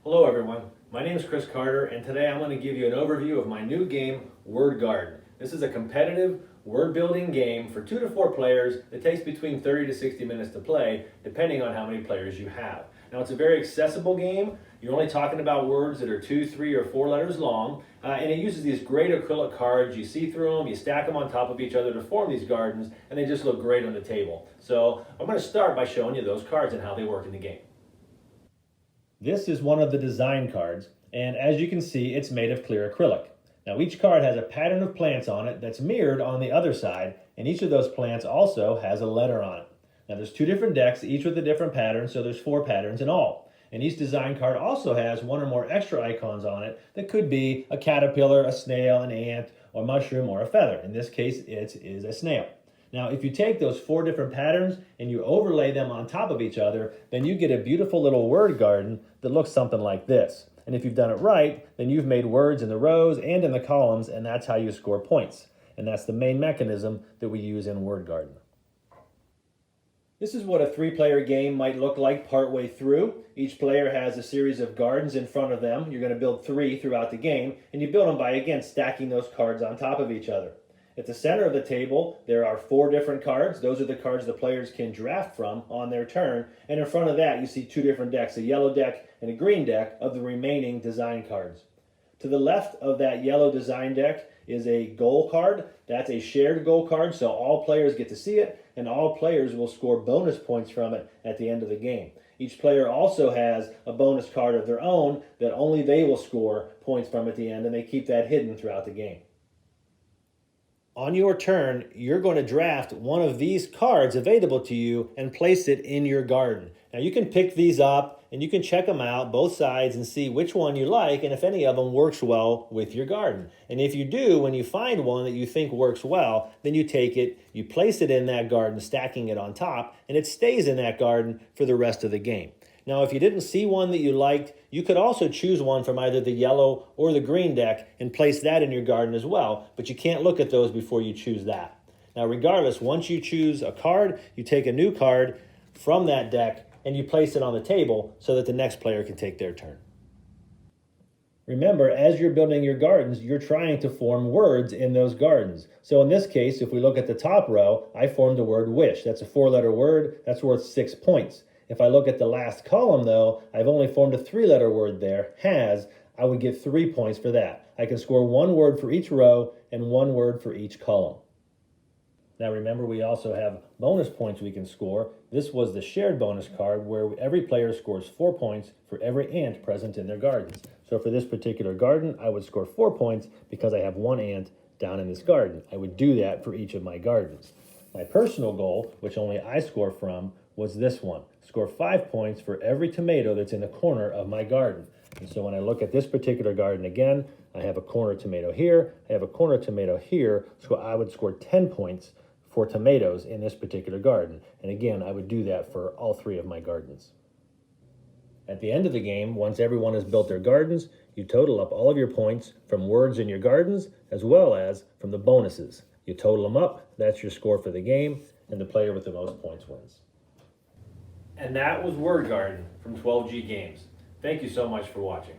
Hello everyone, my name is Chris Carter and today I'm going to give you an overview of my new game, Word Garden. This is a competitive word building game for 2 to 4 players that takes between 30 to 60 minutes to play depending on how many players you have. Now it's a very accessible game. You're only talking about words that are 2, 3, or 4 letters long, and it uses these great acrylic cards. You see through them, you stack them on top of each other to form these gardens, and they just look great on the table. So I'm going to start by showing you those cards and how they work in the game. This is one of the design cards, and as you can see, it's made of clear acrylic. Now each card has a pattern of plants on it that's mirrored on the other side, and each of those plants also has a letter on it. Now there's 2 different decks, each with a different pattern, so there's 4 patterns in all. And each design card also has 1 or more extra icons on it that could be a caterpillar, a snail, an ant, a mushroom, or a feather. In this case, it is a snail. Now, if you take those 4 different patterns and you overlay them on top of each other, then you get a beautiful little word garden that looks something like this. And if you've done it right, then you've made words in the rows and in the columns, and that's how you score points. And that's the main mechanism that we use in Word Garden. This is what a 3-player game might look like partway through. Each player has a series of gardens in front of them. You're going to build 3 throughout the game, and you build them by, again, stacking those cards on top of each other. At the center of the table, there are 4 different cards. Those are the cards the players can draft from on their turn. And in front of that, you see 2 different decks, a yellow deck and a green deck of the remaining design cards. To the left of that yellow design deck is a goal card. That's a shared goal card, so all players get to see it, and all players will score bonus points from it at the end of the game. Each player also has a bonus card of their own that only they will score points from at the end, and they keep that hidden throughout the game. On your turn, you're going to draft one of these cards available to you and place it in your garden. Now you can pick these up and you can check them out, both sides, and see which one you like and if any of them works well with your garden. And if you do, when you find one that you think works well, then you take it, you place it in that garden, stacking it on top, and it stays in that garden for the rest of the game. Now, if you didn't see one that you liked, you could also choose one from either the yellow or the green deck and place that in your garden as well, but you can't look at those before you choose that. Now, regardless, once you choose a card, you take a new card from that deck and you place it on the table so that the next player can take their turn. Remember, as you're building your gardens, you're trying to form words in those gardens. So in this case, if we look at the top row, I formed the word wish. That's a 4-letter word. That's worth 6 points. If I look at the last column, though, I've only formed a 3-letter word there, has. I would get 3 points for that. I can score 1 word for each row and 1 word for each column. Now remember, we also have bonus points we can score. This was the shared bonus card where every player scores 4 points for every ant present in their gardens. So for this particular garden, I would score 4 points because I have 1 ant down in this garden. I would do that for each of my gardens. My personal goal, which only I score from, was this one. Score 5 points for every tomato that's in the corner of my garden. And so when I look at this particular garden again, I have a corner tomato here, I have a corner tomato here, so I would score 10 points for tomatoes in this particular garden. And again, I would do that for all 3 of my gardens. At the end of the game, once everyone has built their gardens, you total up all of your points from words in your gardens as well as from the bonuses. You total them up, that's your score for the game, and the player with the most points wins. And that was Word Garden from 12G Games. Thank you so much for watching.